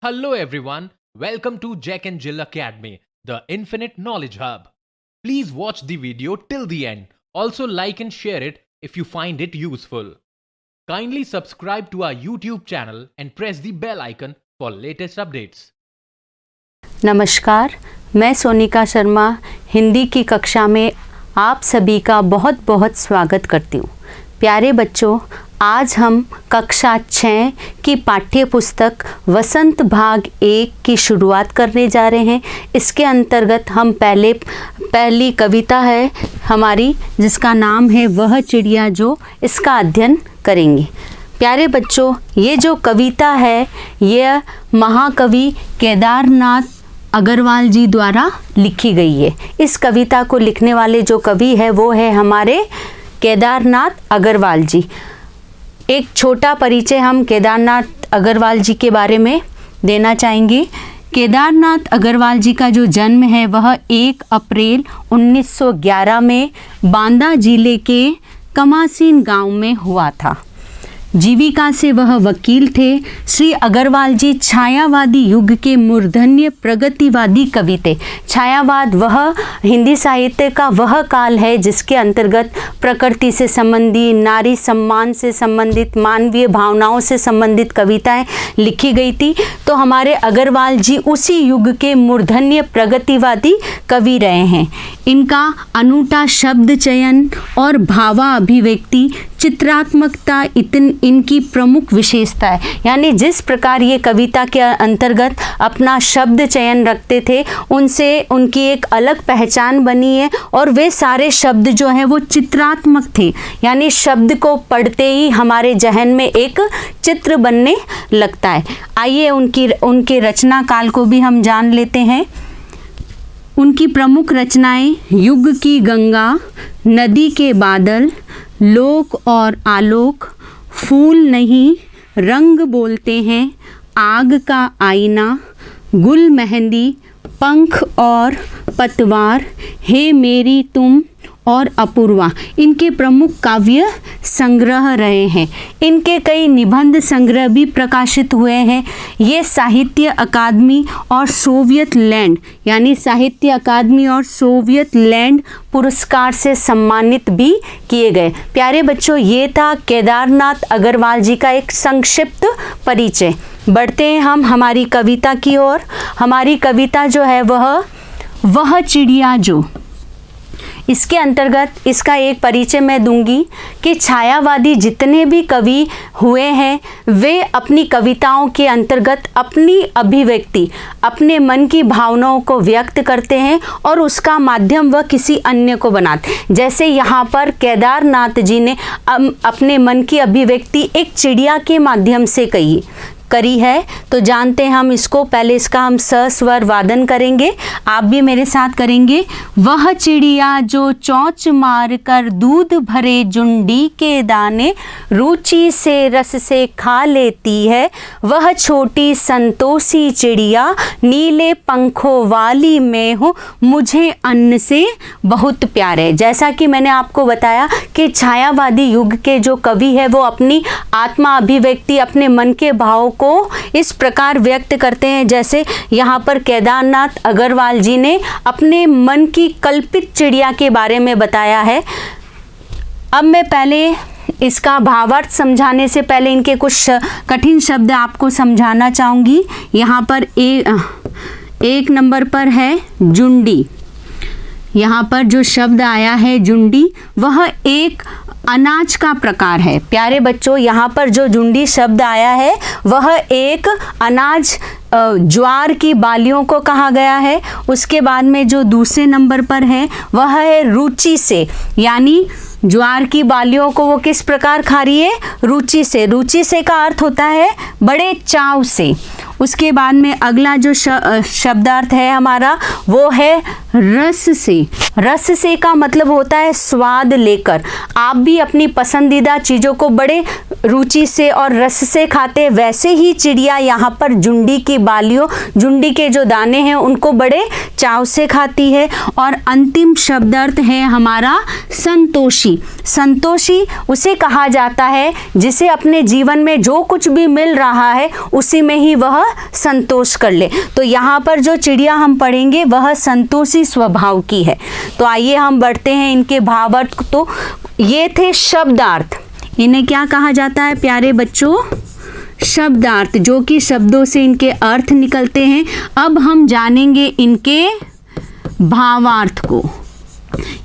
Hello everyone, welcome to Jack and Jill Academy, the Infinite Knowledge Hub. Please watch the video till the end. Also like and share it if you find it useful. Kindly subscribe to our YouTube channel and press the bell icon for latest updates. नमस्कार, मैं सोनिका शर्मा हिंदी की कक्षा में आप सभी का बहुत बहुत स्वागत करती हूँ। प्यारे बच्चों, आज हम कक्षा 6 की पाठ्य पुस्तक वसंत भाग 1 की शुरुआत करने जा रहे हैं। इसके अंतर्गत हम पहली कविता है हमारी, जिसका नाम है वह चिड़िया जो, इसका अध्ययन करेंगे। प्यारे बच्चों, ये जो कविता है यह महाकवि केदारनाथ अग्रवाल जी द्वारा लिखी गई है। इस कविता को लिखने वाले जो कवि है वो है हमारे केदारनाथ अग्रवाल जी। एक छोटा परिचय हम केदारनाथ अग्रवाल जी के बारे में देना चाहेंगे। केदारनाथ अग्रवाल जी का जो जन्म है वह 1 अप्रैल 1911 में बांदा जिले के कमासीन गांव में हुआ था। जीविका से वह वकील थे। श्री अग्रवाल जी छायावादी युग के मूर्धन्य प्रगतिवादी कवि थे। छायावाद वह हिंदी साहित्य का वह काल है जिसके अंतर्गत प्रकृति से संबंधी, नारी सम्मान से संबंधित, मानवीय भावनाओं से संबंधित कविताएं लिखी गई थी। तो हमारे अग्रवाल जी उसी युग के मूर्धन्य प्रगतिवादी कवि रहे हैं। इनका अनूठा शब्द चयन और भावाभिव्यक्ति, चित्रात्मकता इनकी प्रमुख विशेषता है। यानी जिस प्रकार ये कविता के अंतर्गत अपना शब्द चयन रखते थे, उनसे उनकी एक अलग पहचान बनी है। और वे सारे शब्द जो हैं वो चित्रात्मक थे, यानी शब्द को पढ़ते ही हमारे जहन में एक चित्र बनने लगता है। आइए उनके रचना काल को भी हम जान लेते हैं। उनकी प्रमुख रचनाएं युग की गंगा, नदी के बादल, लोक और आलोक, फूल नहीं रंग बोलते हैं, आग का आईना, गुल मेहंदी, पंख और पतवार, हे मेरी तुम और अपूर्वा, इनके प्रमुख काव्य संग्रह रहे हैं। इनके कई निबंध संग्रह भी प्रकाशित हुए हैं। ये साहित्य अकादमी और सोवियत लैंड, यानी साहित्य अकादमी और सोवियत लैंड पुरस्कार से सम्मानित भी किए गए। प्यारे बच्चों, ये था केदारनाथ अग्रवाल जी का एक संक्षिप्त परिचय। बढ़ते हैं हम हमारी कविता की ओर। हमारी कविता जो है वह चिड़िया जो, इसके अंतर्गत इसका एक परिचय मैं दूंगी कि छायावादी जितने भी कवि हुए हैं वे अपनी कविताओं के अंतर्गत अपनी अभिव्यक्ति, अपने मन की भावनाओं को व्यक्त करते हैं और उसका माध्यम वह किसी अन्य को बनाते हैं। जैसे यहाँ पर केदारनाथ जी ने अपने मन की अभिव्यक्ति एक चिड़िया के माध्यम से करी है। तो जानते हैं हम इसको। पहले इसका हम सस्वर वादन करेंगे, आप भी मेरे साथ करेंगे। वह चिड़िया जो चोंच मार कर दूध भरे जुंडी के दाने रुचि से रस से खा लेती है, वह छोटी संतोषी चिड़िया नीले पंखों वाली मैं हूँ, मुझे अन्न से बहुत प्यार है। जैसा कि मैंने आपको बताया कि छायावादी युग के जो कवि है वो अपनी आत्मा अभिव्यक्ति, अपने मन के भाव को इस प्रकार व्यक्त करते हैं। जैसे यहाँ पर केदारनाथ अग्रवाल जी ने अपने मन की कल्पित चिड़िया के बारे में बताया है। अब मैं पहले इसका भावार्थ समझाने से पहले इनके कुछ कठिन शब्द आपको समझाना चाहूँगी। यहाँ पर एक नंबर पर है जुंडी। यहाँ पर जो शब्द आया है जुंडी, वह एक अनाज का प्रकार है। प्यारे बच्चों, यहाँ पर जो जुंडी शब्द आया है वह एक अनाज ज्वार की बालियों को कहा गया है। उसके बाद में जो दूसरे नंबर पर है वह है रुचि से, यानी ज्वार की बालियों को वो किस प्रकार खा रही है? रुचि से। रुचि से का अर्थ होता है बड़े चाव से। उसके बाद में अगला जो शब्दार्थ है हमारा वो है रस से। रस से का मतलब होता है स्वाद लेकर। आप भी अपनी पसंदीदा चीज़ों को बड़े रुचि से और रस से खाते, वैसे ही चिड़िया यहाँ पर जुंडी की बालियों, जुंडी के जो दाने हैं उनको बड़े चाव से खाती है। और अंतिम शब्दार्थ है हमारा संतोषी। संतोषी उसे कहा जाता है जिसे अपने जीवन में जो कुछ भी मिल रहा है उसी में ही वह संतोष कर ले। तो यहाँ पर जो चिड़िया हम पढ़ेंगे वह संतोषी स्वभाव की है। तो आइए हम बढ़ते हैं इनके भावार्थ। तो ये थे शब्दार्थ। इन्हें क्या कहा जाता है प्यारे बच्चों? शब्दार्थ, जो कि शब्दों से इनके अर्थ निकलते हैं। अब हम जानेंगे इनके भावार्थ को,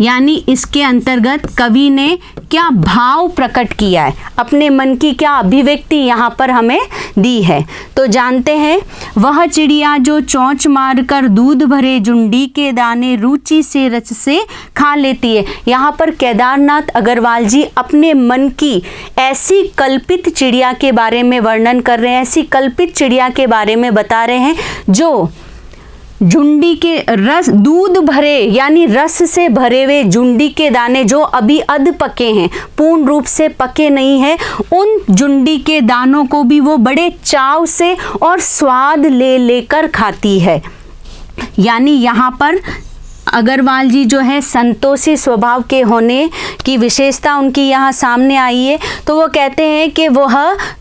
यानी इसके अंतर्गत कवि ने क्या भाव प्रकट किया है, अपने मन की क्या अभिव्यक्ति यहाँ पर हमें दी है। तो जानते हैं, वह चिड़िया जो चोंच मारकर दूध भरे जुंडी के दाने रुचि से रच से खा लेती है। यहाँ पर केदारनाथ अग्रवाल जी अपने मन की ऐसी कल्पित चिड़िया के बारे में वर्णन कर रहे हैं, ऐसी कल्पित चिड़िया के बारे में बता रहे हैं जो जुंडी के रस, दूध भरे यानी रस से भरे हुए जुंडी के दाने जो अभी अध पके हैं, पूर्ण रूप से पके नहीं हैं, उन जुंडी के दानों को भी वो बड़े चाव से और स्वाद ले लेकर खाती है। यानी यहाँ पर अग्रवाल जी जो है संतोषी स्वभाव के होने की विशेषता उनकी यहाँ सामने आई है। तो वो कहते हैं कि वह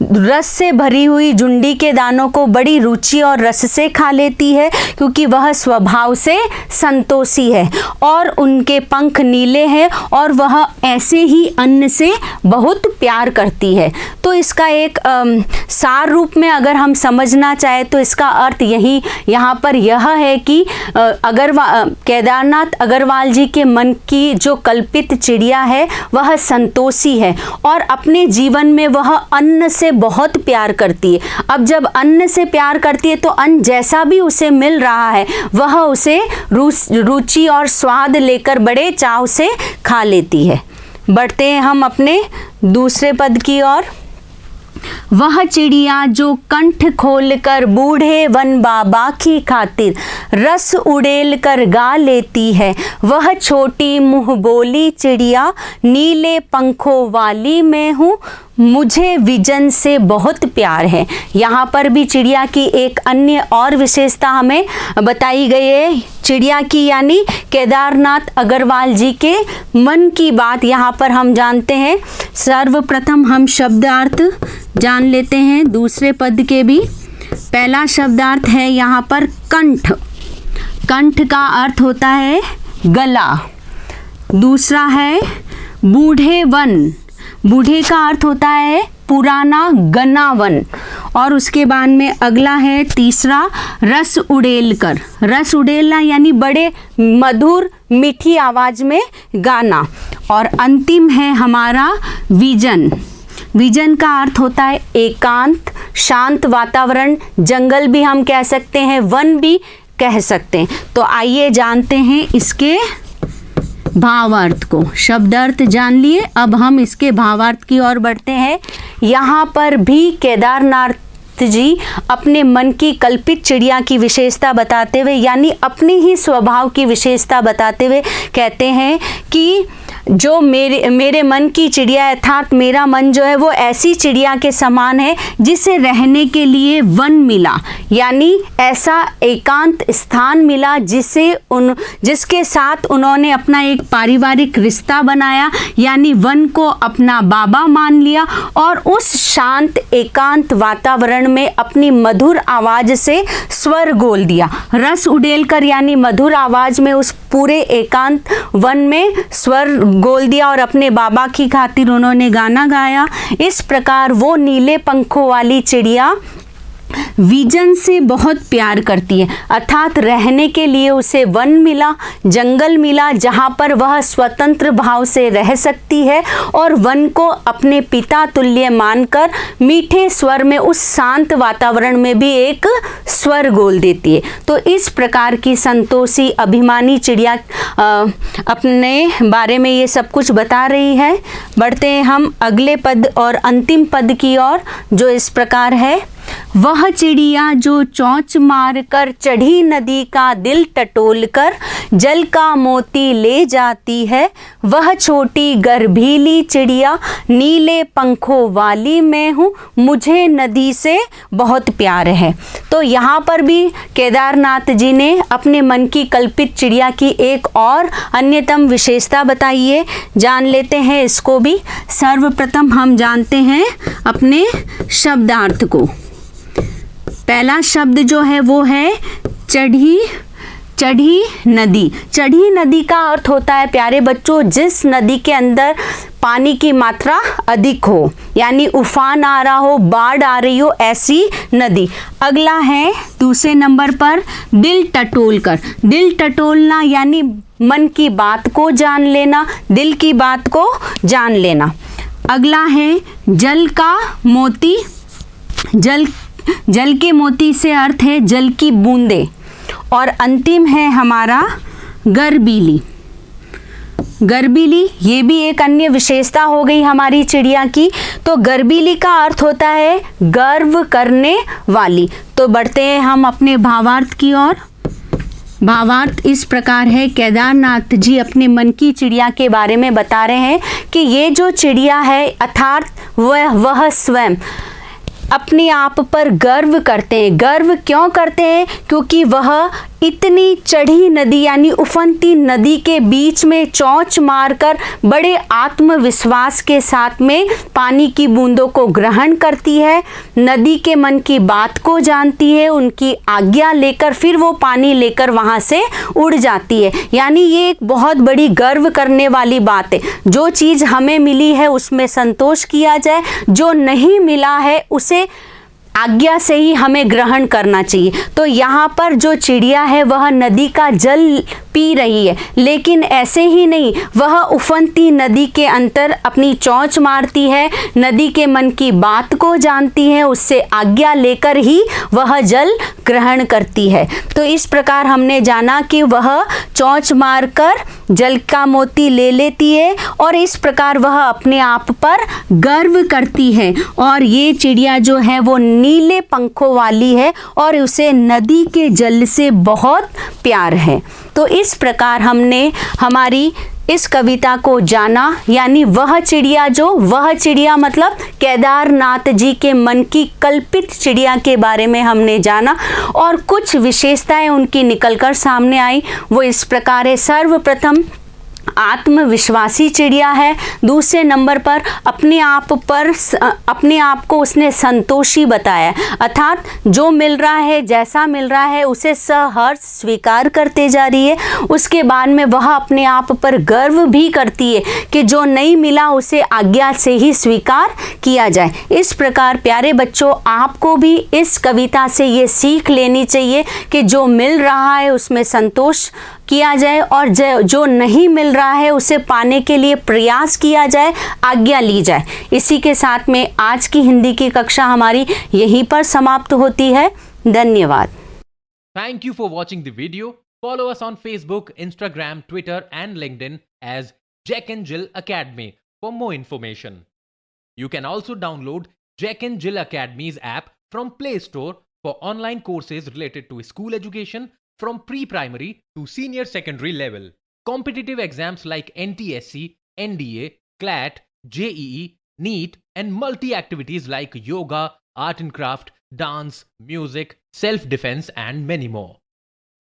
रस से भरी हुई जुंडी के दानों को बड़ी रुचि और रस से खा लेती है, क्योंकि वह स्वभाव से संतोषी है और उनके पंख नीले हैं और वह ऐसे ही अन्न से बहुत प्यार करती है। तो इसका एक सार रूप में अगर हम समझना चाहें तो इसका अर्थ यही यहाँ पर यह है कि केदारनाथ अग्रवाल जी के मन की जो कल्पित चिड़िया है वह संतोषी है और अपने जीवन में वह अन्न से बहुत प्यार करती है। अब जब अन्न से प्यार करती है तो अन्न जैसा भी उसे मिल रहा है वह उसे रुचि और स्वाद लेकर बड़े चाव से खा लेती है। बढ़ते हैं हम अपने दूसरे पद की ओर। वह चिड़िया जो कंठ खोलकर बूढ़े वन बाबा की खातिर रस उड़ेल कर गा लेती है, वह छोटी मुँह बोली चिड़िया नीले पंखों वाली मैं हूँ, मुझे विजन से बहुत प्यार है। यहाँ पर भी चिड़िया की एक अन्य और विशेषता हमें बताई गई है चिड़िया की, यानी केदारनाथ अग्रवाल जी के मन की बात यहाँ पर हम जानते हैं। सर्वप्रथम हम शब्दार्थ जान लेते हैं दूसरे पद के भी। पहला शब्दार्थ है यहाँ पर कंठ। कंठ का अर्थ होता है गला। दूसरा है बूढ़े वन। बूढ़े का अर्थ होता है पुराना घना वन। और उसके बाद में अगला है तीसरा रस उड़ेल कर। रस उड़ेलना यानी बड़े मधुर मीठी आवाज़ में गाना। और अंतिम है हमारा विजन। विजन का अर्थ होता है एकांत, शांत वातावरण, जंगल भी हम कह सकते हैं, वन भी कह सकते हैं। तो आइए जानते हैं इसके भावार्थ को। शब्दार्थ जान लिए, अब हम इसके भावार्थ की ओर बढ़ते हैं। यहाँ पर भी केदारनाथ जी अपने मन की कल्पित चिड़िया की विशेषता बताते हुए, यानी अपनी ही स्वभाव की विशेषता बताते हुए कहते हैं कि जो मेरे मन की चिड़िया अर्थात मेरा मन जो है वो ऐसी चिड़िया के समान है जिसे रहने के लिए वन मिला, यानी ऐसा एकांत स्थान मिला जिसके साथ उन्होंने अपना एक पारिवारिक रिश्ता बनाया, यानी वन को अपना बाबा मान लिया और उस शांत एकांत वातावरण में अपनी मधुर आवाज़ से स्वर गोल दिया। रस उड़ेल कर यानी मधुर आवाज़ में उस पूरे एकांत वन में स्वर गोल दिया और अपने बाबा की खातिर उन्होंने गाना गाया। इस प्रकार वो नीले पंखों वाली चिड़िया विजन से बहुत प्यार करती है, अर्थात रहने के लिए उसे वन मिला, जंगल मिला जहाँ पर वह स्वतंत्र भाव से रह सकती है और वन को अपने पिता तुल्य मानकर मीठे स्वर में उस शांत वातावरण में भी एक स्वर गोल देती है। तो इस प्रकार की संतोषी अभिमानी चिड़िया अपने बारे में ये सब कुछ बता रही है। बढ़ते हैं हम अगले पद और अंतिम पद की ओर, जो इस प्रकार है। वह चिड़िया जो चोंच मार कर चढ़ी नदी का दिल टटोल कर जल का मोती ले जाती है, वह छोटी गर्भीली चिड़िया नीले पंखों वाली मैं हूँ, मुझे नदी से बहुत प्यार है। तो यहाँ पर भी केदारनाथ जी ने अपने मन की कल्पित चिड़िया की एक और अन्यतम विशेषता बताई है, जान लेते हैं इसको भी। सर्वप्रथम हम जानते हैं अपने शब्दार्थ को। पहला शब्द जो है वो है चढ़ी नदी। चढ़ी नदी का अर्थ होता है प्यारे बच्चों, जिस नदी के अंदर पानी की मात्रा अधिक हो, यानी उफान आ रहा हो, बाढ़ आ रही हो, ऐसी नदी। अगला है दूसरे नंबर पर दिल टटोल कर। दिल टटोलना यानी मन की बात को जान लेना, दिल की बात को जान लेना। अगला है जल का मोती। जल के मोती से अर्थ है जल की बूंदे। और अंतिम है हमारा गर्बीली। गर्बीली ये भी एक अन्य विशेषता हो गई हमारी चिड़िया की। तो गर्बीली का अर्थ होता है गर्व करने वाली। तो बढ़ते हैं हम अपने भावार्थ की ओर। भावार्थ इस प्रकार है, केदारनाथ जी अपने मन की चिड़िया के बारे में बता रहे हैं कि ये जो चिड़िया है अर्थात वह स्वयं अपने आप पर गर्व करते हैं। गर्व क्यों करते हैं? क्योंकि वह इतनी चढ़ी नदी यानी उफनती नदी के बीच में चोंच मारकर बड़े आत्मविश्वास के साथ में पानी की बूंदों को ग्रहण करती है, नदी के मन की बात को जानती है, उनकी आज्ञा लेकर फिर वो पानी लेकर वहाँ से उड़ जाती है। यानी ये एक बहुत बड़ी गर्व करने वाली बात है। जो चीज़ हमें मिली है उसमें संतोष किया जाए, जो नहीं मिला है उसे आज्ञा से ही हमें ग्रहण करना चाहिए। तो यहाँ पर जो चिड़िया है वह नदी का जल पी रही है, लेकिन ऐसे ही नहीं, वह उफनती नदी के अंदर अपनी चोंच मारती है, नदी के मन की बात को जानती है, उससे आज्ञा लेकर ही वह जल ग्रहण करती है। तो इस प्रकार हमने जाना कि वह चोंच मारकर जल का मोती ले लेती है और इस प्रकार वह अपने आप पर गर्व करती है। और ये चिड़िया जो है वो नीले पंखों वाली है और उसे नदी के जल से बहुत प्यार है। तो इस प्रकार हमने हमारी इस कविता को जाना, यानी वह चिड़िया मतलब केदारनाथ जी के मन की कल्पित चिड़िया के बारे में हमने जाना और कुछ विशेषताएं उनकी निकलकर सामने आई। वो इस प्रकार है, सर्वप्रथम आत्मविश्वासी चिड़िया है। दूसरे नंबर पर अपने आप को उसने संतोषी बताया, अर्थात जो मिल रहा है, जैसा मिल रहा है उसे सहर्ष स्वीकार करते जा रही है। उसके बाद में वह अपने आप पर गर्व भी करती है कि जो नहीं मिला उसे आज्ञा से ही स्वीकार किया जाए। इस प्रकार प्यारे बच्चों, आपको भी इस कविता से ये सीख लेनी चाहिए कि जो मिल रहा है उसमें संतोष किया जाए और जो नहीं मिल रहा है उसे पाने के लिए प्रयास किया जाए, आज्ञा ली जाए। इसी के साथ में आज की हिंदी की कक्षा हमारी यहीं पर समाप्त होती है। धन्यवाद। Thank you for watching the video. Follow us on Facebook, Instagram, Twitter and LinkedIn as Jack and Jill Academy for more information. You can also download Jack and Jill Academy's app from Play Store for online courses related to school education from pre-primary to senior secondary level. Competitive exams like NTSC, NDA, CLAT, JEE, NEET and multi-activities like yoga, art and craft, dance, music, self-defense and many more.